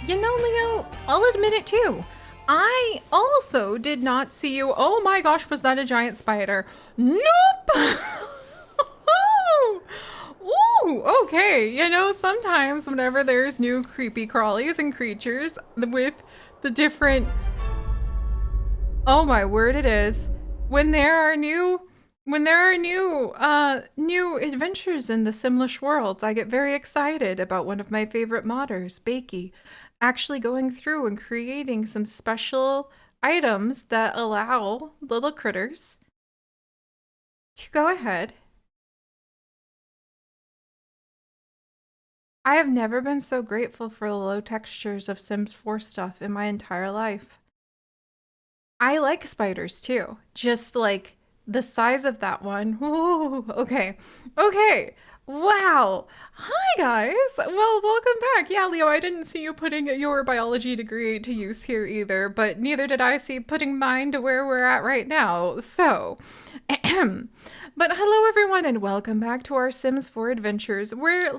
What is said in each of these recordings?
You know, Leo, I'll admit it too. I also did not see you. Oh my gosh, was that a giant spider? Nope! Ooh, okay. You know, sometimes whenever there's new creepy crawlies and creatures with the different... Oh my word, it is. When there are new adventures in the Simlish worlds, I get very excited about one of my favorite modders, Bakey, actually going through and creating some special items that allow little critters to go ahead. I have never been so grateful for the low textures of Sims 4 stuff in my entire life. I like spiders too, just like the size of that one. Ooh, okay. Okay. Wow. Hi, guys. Well, welcome back. Yeah, Leo, I didn't see you putting your biology degree to use here either, but neither did I see putting mine to where we're at right now. So, but hello, everyone, and welcome back to our Sims 4 adventures, where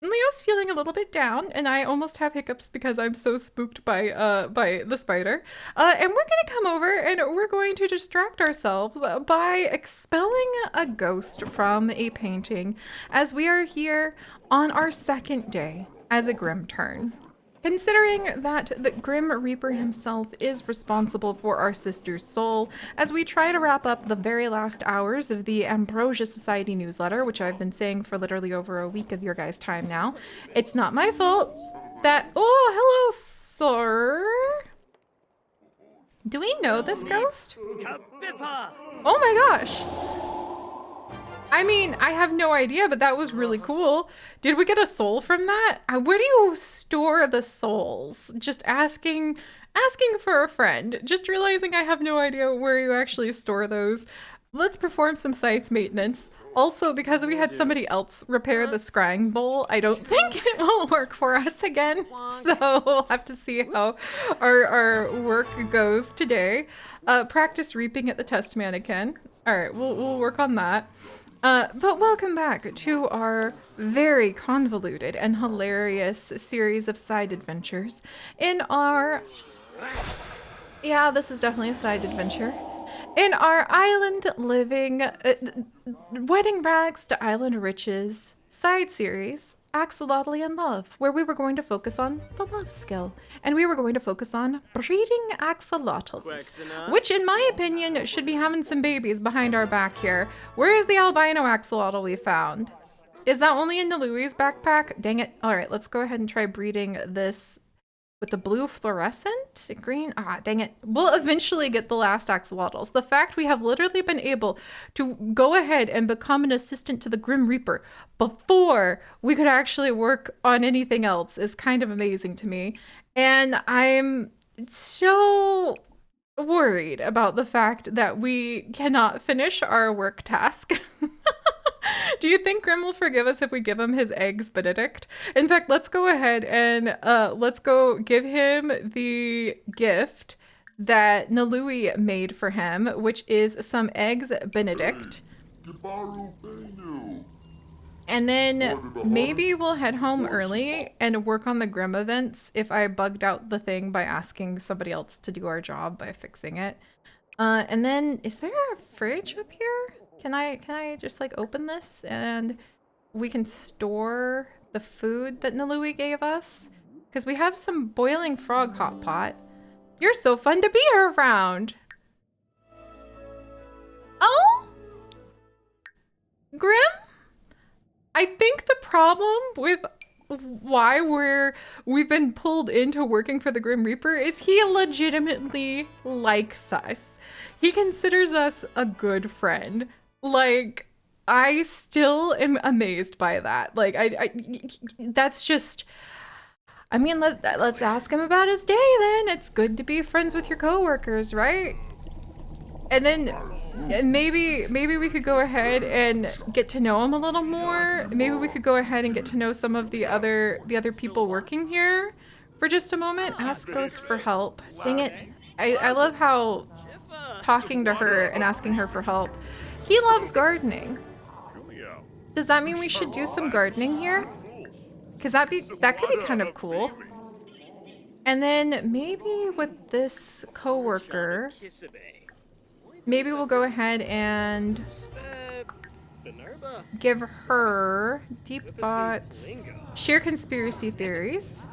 Leo's feeling a little bit down, and I almost have hiccups because I'm so spooked by the spider. And we're gonna come over and we're going to distract ourselves by expelling a ghost from a painting, as we are here on our second day as a Grim turn. Considering that the Grim Reaper himself is responsible for our sister's soul, as we try to wrap up the very last hours of the Ambrosia Society newsletter, which I've been saying for literally over a week of your guys' time now. It's not my fault that... Oh, hello, sir. Do we know this ghost? Oh my gosh. I mean, I have no idea, but that was really cool. Did we get a soul from that? Where do you store the souls? Just asking for a friend. Just realizing I have no idea where you actually store those. Let's perform some scythe maintenance. Also, because we had somebody else repair the scrying bowl, I don't think it will work for us again. So we'll have to see how our work goes today. Practice reaping at the test mannequin. All right, we'll work on that. But welcome back to our very convoluted and hilarious series of side adventures in our... Yeah, this is definitely a side adventure. In our island living, wedding rags to island riches side series, Axolotl-y and Love, where we were going to focus on the love skill. And we were going to focus on breeding axolotls, which in my opinion should be having some babies behind our back here. Where is the albino axolotl we found? Is that only in Louie's backpack? Dang it. All right, let's go ahead and try breeding this with the blue fluorescent green. Ah, dang it. We'll eventually get the last axolotls. The fact we have literally been able to go ahead and become an assistant to the Grim Reaper before we could actually work on anything else is kind of amazing to me. And I'm so worried about the fact that we cannot finish our work task. Do you think Grim will forgive us if we give him his eggs, Benedict? In fact, let's go ahead and let's go give him the gift that Nalui made for him, which is some eggs, Benedict. And then maybe we'll head home early and work on the Grim events if I bugged out the thing by asking somebody else to do our job by fixing it. And then, is there a fridge up here? Can I just like open this and we can store the food that Nalui gave us? Because we have some boiling frog hot pot. You're so fun to be around. Oh? Grim? I think the problem with why we've been pulled into working for the Grim Reaper is he legitimately likes us. He considers us a good friend. Like, I still am amazed by that. Like, that's just, I mean, let's ask him about his day then. It's good to be friends with your coworkers, right? And then maybe we could go ahead and get to know him a little more. Maybe we could go ahead and get to know some of the other people working here for just a moment. Ask Ghost for help. Dang it. I love how talking to her and asking her for help. He loves gardening. Does that mean we should do some gardening here? Because that could be kind of cool. And then maybe with this coworker, maybe we'll go ahead and give her deep thoughts, share conspiracy theories,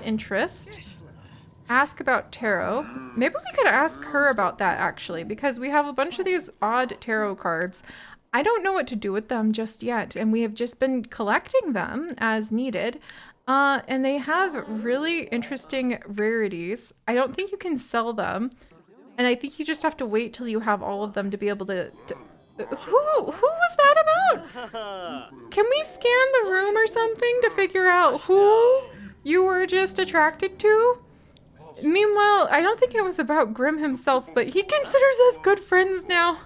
interest, ask about tarot. Maybe we could ask her about that actually, because we have a bunch of these odd tarot cards. I don't know what to do with them just yet, and we have just been collecting them as needed. And they have really interesting rarities. I don't think you can sell them, and I think you just have to wait till you have all of them to be able to who was that about? Can we scan the room or something to figure out who you were just attracted to? Meanwhile, I don't think it was about Grimm himself, but he considers us good friends now.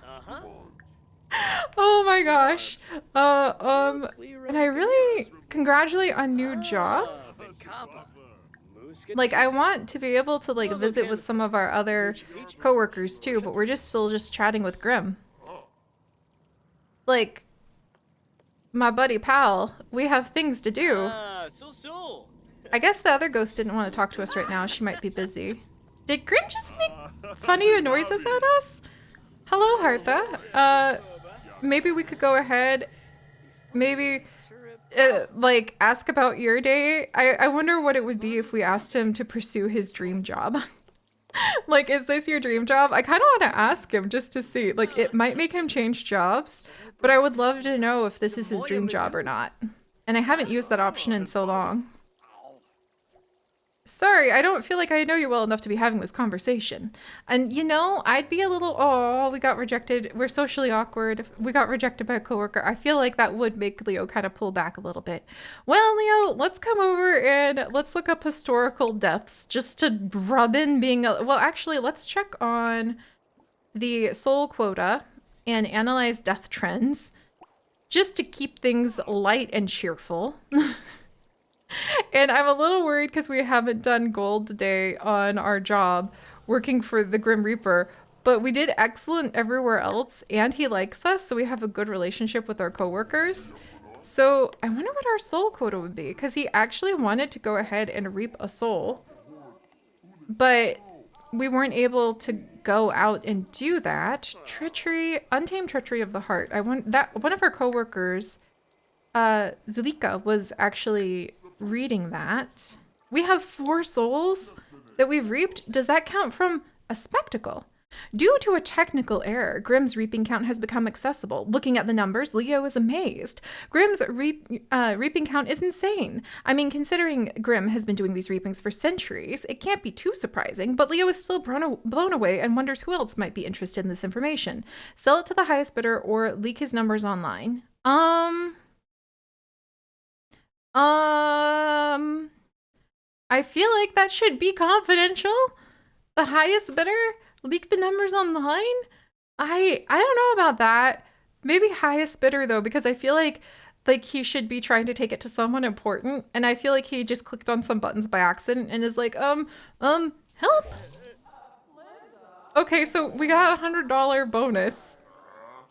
Oh my gosh. And I really congratulate on new job. Like, I want to be able to like visit with some of our other coworkers too, but we're still chatting with Grimm. Like, my buddy pal, we have things to do. I guess the other ghost didn't want to talk to us right now. She might be busy. Did Grimm just make funny noises at us? Hello, Hartha. Maybe we could go ahead. Maybe, like, ask about your day. I wonder what it would be if we asked him to pursue his dream job. Like, is this your dream job? I kind of want to ask him just to see. Like, it might make him change jobs, but I would love to know if this is his dream job or not. And I haven't used that option in so long. Sorry, I don't feel like I know you well enough to be having this conversation. And you know, I'd be a little, oh, we got rejected. We're socially awkward. We got rejected by a coworker. I feel like that would make Leo kind of pull back a little bit. Well, Leo, let's come over and let's look up historical deaths just to rub in being, well, actually, let's check on the soul quota and analyze death trends just to keep things light and cheerful. And I'm a little worried because we haven't done gold today on our job working for the Grim Reaper, but we did excellent everywhere else and he likes us, so we have a good relationship with our coworkers. So I wonder what our soul quota would be, because he actually wanted to go ahead and reap a soul, but we weren't able to go out and do that. Treachery, untamed treachery of the heart. I want that one of our coworkers, Zulika, was actually reading that. We have 4 souls that we've reaped. Does that count from a spectacle? Due to a technical error, Grimm's reaping count has become accessible. Looking at the numbers, Leo is amazed. Grimm's reaping count is insane. I mean, considering Grimm has been doing these reapings for centuries, it can't be too surprising, but Leo is still blown away and wonders who else might be interested in this information. Sell it to the highest bidder or leak his numbers online. I feel like that should be confidential. The highest bidder leak the numbers online? I don't know about that. Maybe highest bidder though, because I feel like he should be trying to take it to someone important, and I feel like he just clicked on some buttons by accident and is like, help. Okay, so we got $100 bonus.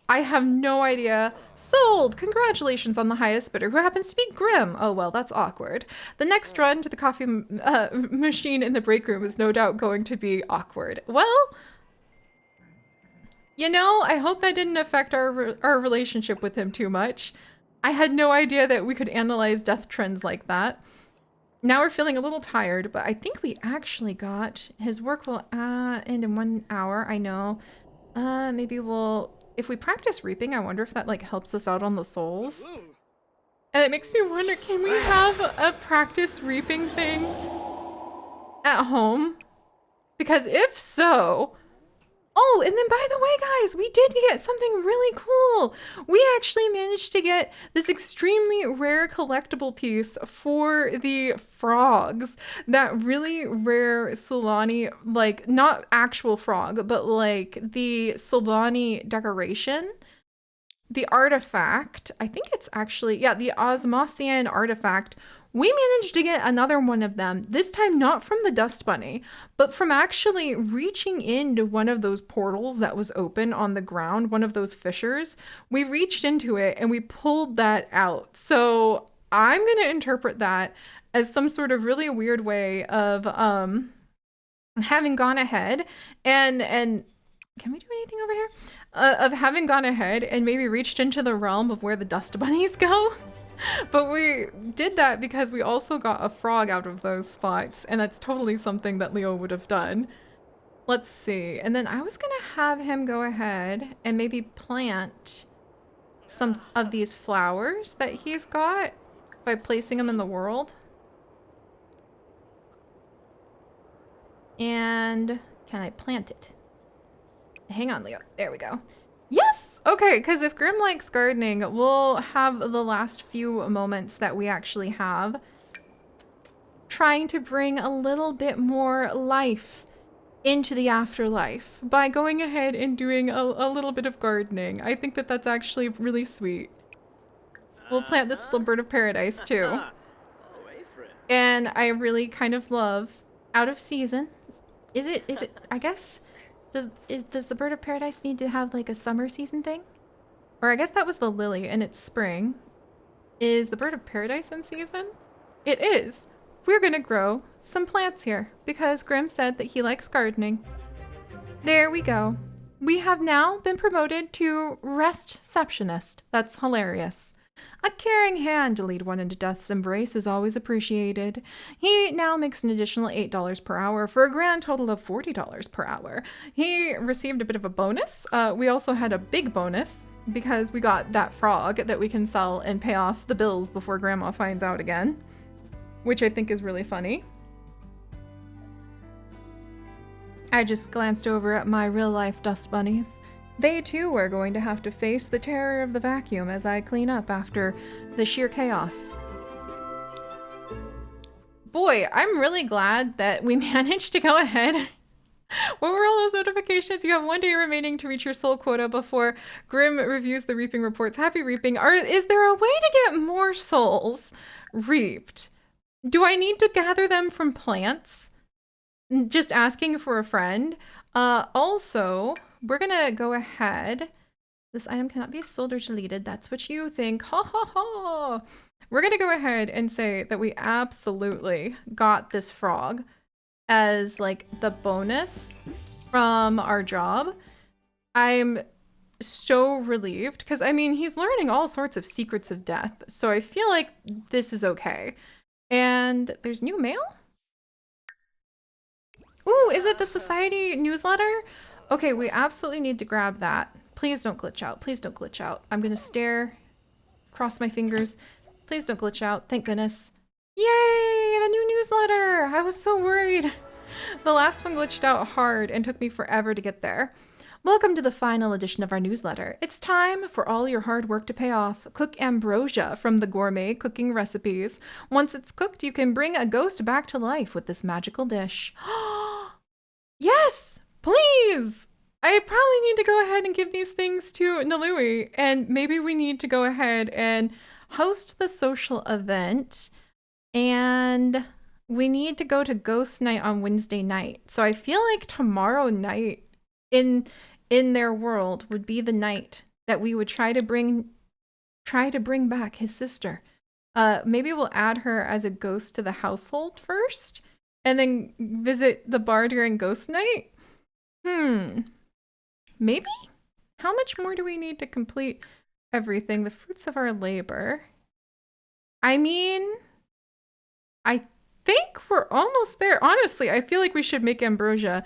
I have no idea. Sold! Congratulations on the highest bidder, who happens to be Grimm. Oh, well, that's awkward. The next run to the coffee machine in the break room is no doubt going to be awkward. Well, you know, I hope that didn't affect our relationship with him too much. I had no idea that we could analyze death trends like that. Now we're feeling a little tired, but I think we actually got his work will end in 1 hour. I know. Maybe we'll... If we practice reaping, I wonder if that like helps us out on the souls. And it makes me wonder, can we have a practice reaping thing at home? Because if so, oh, and then by the way, guys, we did get something really cool. We actually managed to get this extremely rare collectible piece for the frogs. That really rare Solani, like not actual frog, but like the Solani decoration. The artifact, I think it's actually, yeah, the Osmosian artifact. We managed to get another one of them, this time not from the Dust Bunny, but from actually reaching into one of those portals that was open on the ground, one of those fissures. We reached into it and we pulled that out. So I'm going to interpret that as some sort of really weird way of having gone ahead and can we do anything over here? Of having gone ahead and maybe reached into the realm of where the dust bunnies go. But we did that because we also got a frog out of those spots, and that's totally something that Leo would have done. Let's see. And then I was gonna have him go ahead and maybe plant some of these flowers that he's got by placing them in the world. And can I plant it? Hang on, Leo. There we go. Yes! Okay, because if Grim likes gardening, we'll have the last few moments that we actually have trying to bring a little bit more life into the afterlife by going ahead and doing a little bit of gardening. I think that that's actually really sweet. We'll plant this little bird of paradise too. And I really kind of love out of season. Is it, I guess, does the bird of paradise need to have like a summer season thing? Or I guess that was the lily and it's spring. Is the bird of paradise in season? It is. We're gonna grow some plants here because Grim said that he likes gardening. There we go. We have now been promoted to restceptionist. That's hilarious. A caring hand to lead one into death's embrace is always appreciated. He now makes an additional $8 per hour for a grand total of $40 per hour. He received a bit of a bonus. We also had a big bonus because we got that frog that we can sell and pay off the bills before Grandma finds out again, which I think is really funny. I just glanced over at my real-life dust bunnies. They too are going to have to face the terror of the vacuum as I clean up after the sheer chaos. Boy, I'm really glad that we managed to go ahead. What were all those notifications? You have 1 day remaining to reach your soul quota before Grim reviews the reaping reports. Happy reaping. Is there a way to get more souls reaped? Do I need to gather them from plants? Just asking for a friend. Also, we're gonna go ahead. This item cannot be sold or deleted. That's what you think. Ha ha ha. We're gonna go ahead and say that we absolutely got this frog as like the bonus from our job. I'm so relieved because I mean, he's learning all sorts of secrets of death. So I feel like this is okay. And there's new mail? Ooh, is it the society newsletter? Okay, we absolutely need to grab that. Please don't glitch out. Please don't glitch out. I'm gonna stare, cross my fingers. Please don't glitch out. Thank goodness. Yay, the new newsletter. I was so worried. The last one glitched out hard and took me forever to get there. Welcome to the final edition of our newsletter. It's time for all your hard work to pay off. Cook ambrosia from the gourmet cooking recipes. Once it's cooked, you can bring a ghost back to life with this magical dish. Yes, please. I probably need to go ahead and give these things to Nalui, and maybe we need to go ahead and host the social event, and we need to go to ghost night on Wednesday night. So I feel like tomorrow night in their world would be the night that we would try to bring back his sister. Maybe we'll add her as a ghost to the household first and then visit the bar during ghost night. Maybe? How much more do we need to complete everything? The fruits of our labor. I mean, I think we're almost there. Honestly, I feel like we should make ambrosia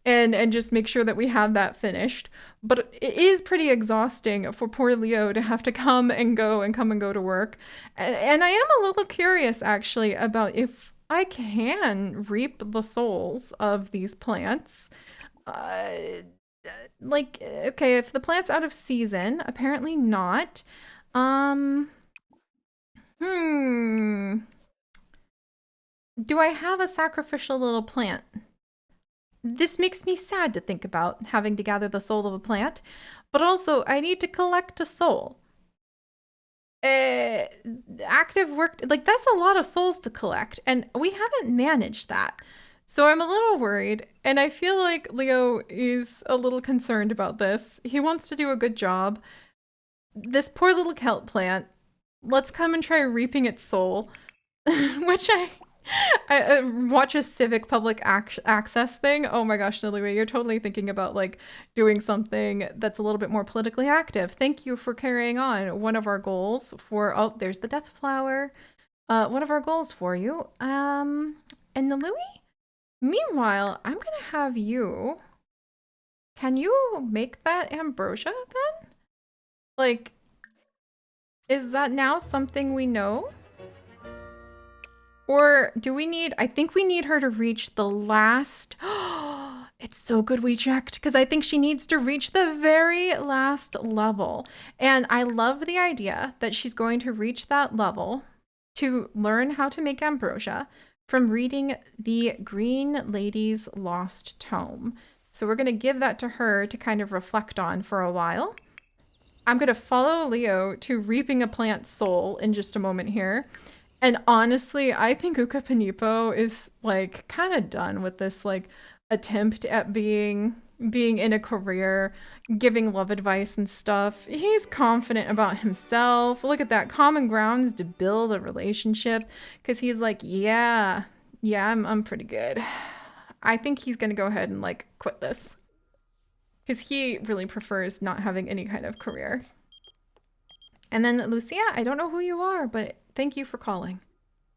and just make sure that we have that finished. But it is pretty exhausting for poor Leo to have to come and go to work. And I am a little curious actually about if I can reap the souls of these plants. Like, okay, if the plant's out of season, apparently not. Do I have a sacrificial little plant? This makes me sad to think about having to gather the soul of a plant, but also I need to collect a soul. Active work, like that's a lot of souls to collect, and we haven't managed that. So I'm a little worried, and I feel like Leo is a little concerned about this. He wants to do a good job. This poor little kelp plant, let's come and try reaping its soul. Which I watch a civic public access thing. Oh my gosh, Lily, you're totally thinking about like doing something that's a little bit more politically active. Thank you for carrying on one of our goals for, oh, there's the death flower. One of our goals for you. And Lily, meanwhile, I'm gonna have you, can you make that ambrosia then? Like, is that now something we know? Or do we need, I think we need her to reach the last, it's so good we checked, because I think she needs to reach the very last level. And I love the idea that she's going to reach that level to learn how to make ambrosia from reading the Green Lady's Lost Tome. So we're going to give that to her to kind of reflect on for a while. I'm going to follow Leo to reaping a plant soul in just a moment here. And honestly, I think Ukapanipo is like kind of done with this like attempt at being in a career, giving love advice and stuff. He's confident about himself. Look at that, common grounds to build a relationship, because he's like, yeah, I'm pretty good. I think he's gonna go ahead and like quit this, because he really prefers not having any kind of career. And then Lucia, I don't know who you are, but thank you for calling.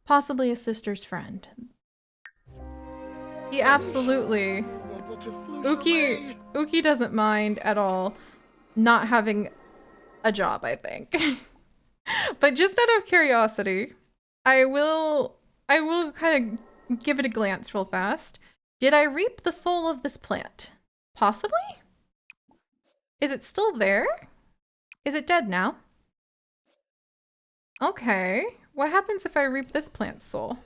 Possibly a sister's friend. He absolutely... Uki doesn't mind at all not having a job, I think. But just out of curiosity, I will kind of give it a glance real fast. Did I reap the soul of this plant? Possibly? Is it still there? Is it dead now? Okay. What happens if I reap this plant's soul?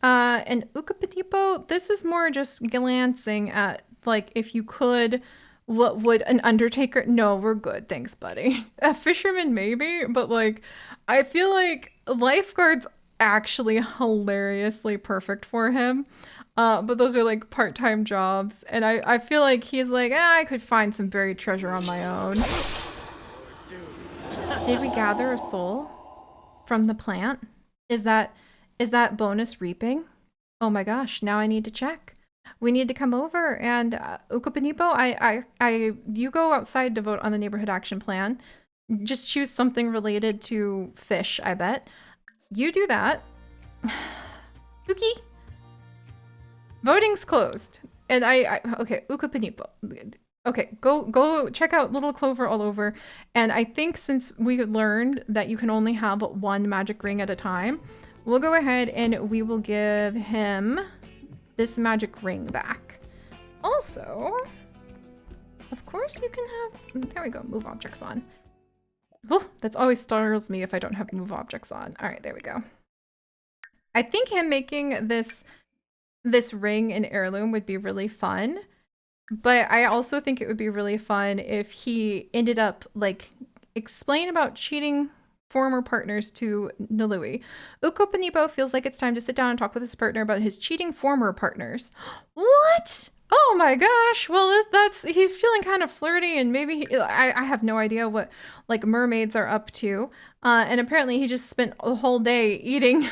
And Ukapatipo, this is more just glancing at, like, if you could, what would an undertaker? No, we're good. Thanks, buddy. A fisherman, maybe, but, like, I feel like lifeguard's actually hilariously perfect for him. But those are, like, part-time jobs. And I feel like he's like, I could find some buried treasure on my own. Did we gather a soul from the plant? Is that bonus reaping? Oh my gosh, now I need to check. We need to come over and Ukapanipo, you go outside to vote on the neighborhood action plan. Just choose something related to fish, I bet. You do that. Uki. Voting's closed. And okay, Ukapanipo. Okay, go check out Little Clover all over. And I think since we learned that you can only have one magic ring at a time, we'll go ahead and we will give him this magic ring back. Also, of course you can have, there we go, move objects on. Oh, that's always startles me if I don't have move objects on. All right, there we go. I think him making this ring an heirloom would be really fun. But I also think it would be really fun if he ended up, like, explain about cheating former partners to Nalui. Ukapanipo feels like it's time to sit down and talk with his partner about his cheating former partners. What? Oh my gosh. Well, he's feeling kind of flirty, and maybe I have no idea what, like, mermaids are up to. And apparently he just spent a whole day eating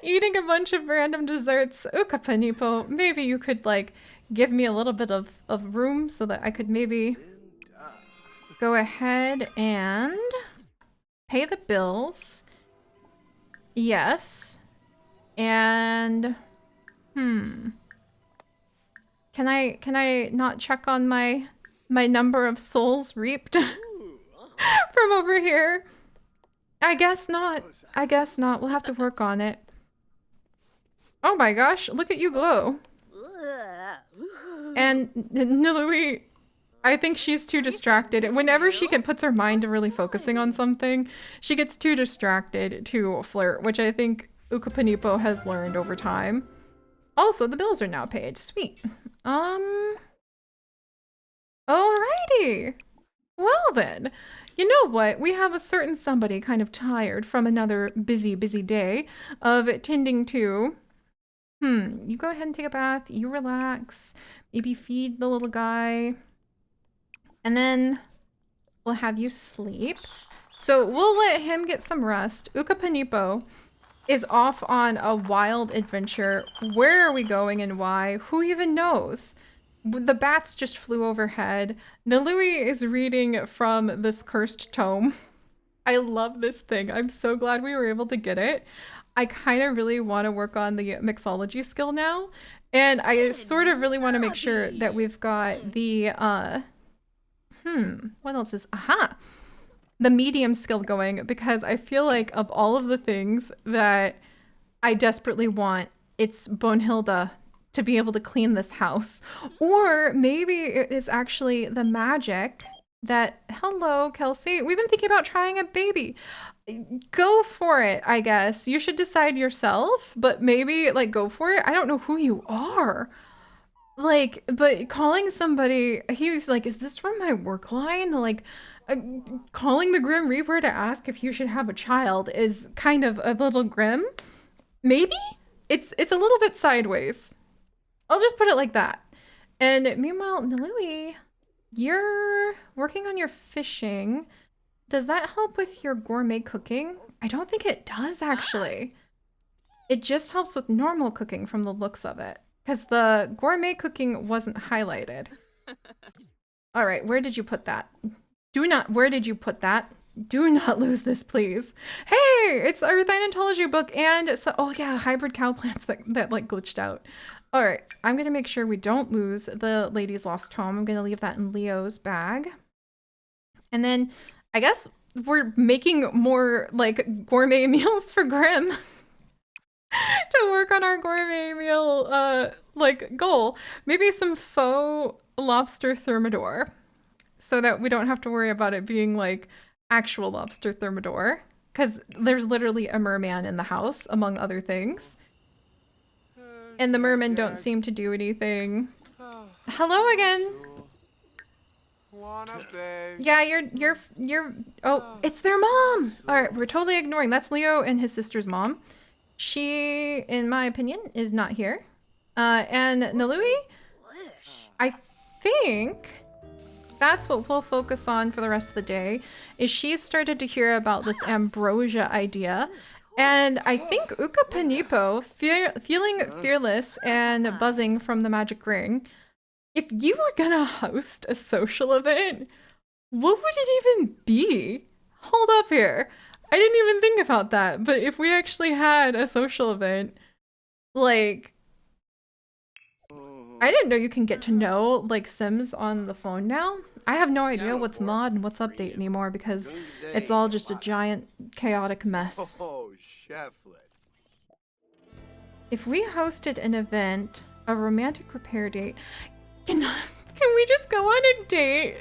a bunch of random desserts. Ukapanipo, maybe you could, like, give me a little bit of room so that I could maybe go ahead and pay the bills. Yes. And can I not check on my number of souls reaped from over here? I guess not. I guess not. We'll have to work on it. Oh my gosh, look at you glow. And Nalui, I think she's too distracted. Whenever she puts her mind to really focusing on something, she gets too distracted to flirt, which I think Ukapanipo has learned over time. Also, the bills are now paid. Sweet. Alrighty. Well then, you know what? We have a certain somebody kind of tired from another busy day of tending to... you go ahead and take a bath, you relax, maybe feed the little guy, and then we'll have you sleep. So we'll let him get some rest. Ukapanipo is off on a wild adventure. Where are we going and why? Who even knows? The bats just flew overhead. Nalui is reading from this cursed tome. I love this thing. I'm so glad we were able to get it. I kind of really want to work on the mixology skill now. And I sort of really want to make sure that we've got the, what else is, the medium skill going, because I feel like of all of the things that I desperately want, it's Bonehilda to be able to clean this house. Or maybe it is actually the magic that, hello, Kelsey, we've been thinking about trying a baby. Go for it, I guess. You should decide yourself, but maybe like go for it. I don't know who you are. Like, but calling somebody, he was like, is this from my work line? Like, calling the Grim Reaper to ask if you should have a child is kind of a little grim. Maybe? It's a little bit sideways. I'll just put it like that. And meanwhile, Nalui, you're working on your fishing. Does that help with your gourmet cooking? I don't think it does, actually. It just helps with normal cooking from the looks of it, because the gourmet cooking wasn't highlighted. All right, where did you put that? Where did you put that? Do not lose this, please. Hey, it's our Thinatology book, and so, oh yeah, hybrid cow plants that like glitched out. All right, I'm gonna make sure we don't lose the Lady's Lost Home. I'm gonna leave that in Leo's bag. And then I guess we're making more like gourmet meals for Grim to work on our gourmet meal like goal. Maybe some faux lobster thermidor so that we don't have to worry about it being like actual lobster thermidor, because there's literally a merman in the house, among other things. And the mermen don't seem to do anything. Hello again. Yeah, you're oh, it's their mom. All right, we're totally ignoring. That's Leo and his sister's mom. She, in my opinion, is not here. And Nalui, I think that's what we'll focus on for the rest of the day, is she's started to hear about this ambrosia idea. And I think Ukapanipo, feeling fearless and buzzing from the magic ring, if you were gonna host a social event, what would it even be? Hold up here. I didn't even think about that, but if we actually had a social event, like, I didn't know you can get to know like Sims on the phone now. I have no idea what's mod and what's update anymore because it's all just a giant chaotic mess. If we hosted an event, a romantic repair date, can we just go on a date?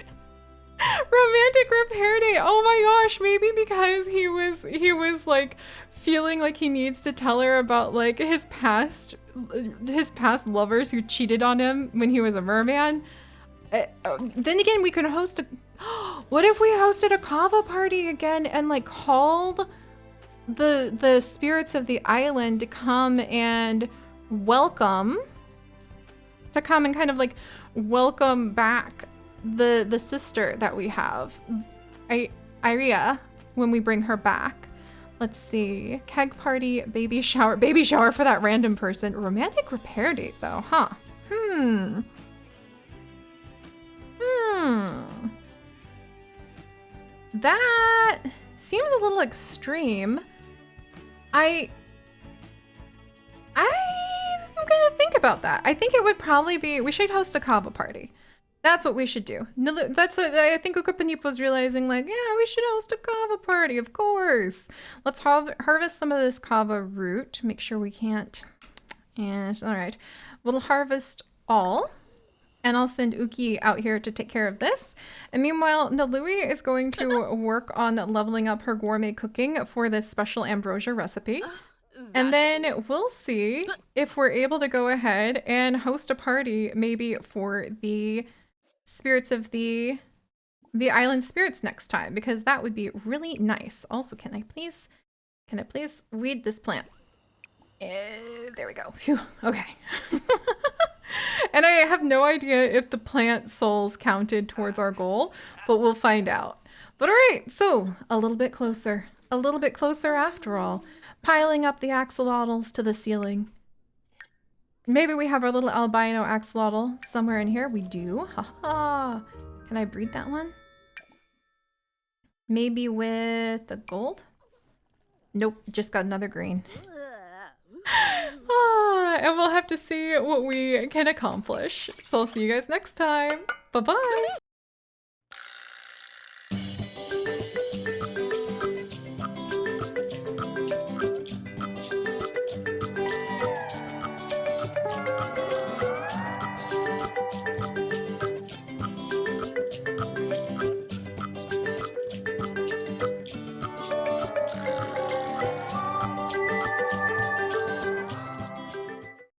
Romantic repair date. Oh my gosh, maybe because he was like feeling like he needs to tell her about like his past lovers who cheated on him when he was a merman. Then again, we could host a what if we hosted a kava party again and like called the spirits of the island to come and kind of like welcome back the sister that we have, Iria, when we bring her back. Let's see, keg party, baby shower for that random person. Romantic repair date though, huh? That seems a little extreme. I'm gonna think about that. I think it would probably be, we should host a kava party. That's what we should do. That's what I think Ukapanipo was realizing, like, yeah, we should host a kava party, of course. Let's harvest some of this kava root. Make sure we can't. Yes, all right. We'll harvest all. And I'll send Uki out here to take care of this. And meanwhile, Nalui is going to work on leveling up her gourmet cooking for this special ambrosia recipe. And then we'll see if we're able to go ahead and host a party maybe for the spirits of the island spirits next time, because that would be really nice. Also, can I please weed this plant? There we go. Phew. Okay. And I have no idea if the plant souls counted towards our goal, but we'll find out. But all right, so a little bit closer. A little bit closer after all. Piling up the axolotls to the ceiling. Maybe we have our little albino axolotl somewhere in here. We do. Haha. Can I breed that one? Maybe with the gold? Nope, just got another green. And we'll have to see what we can accomplish. So I'll see you guys next time. Bye-bye.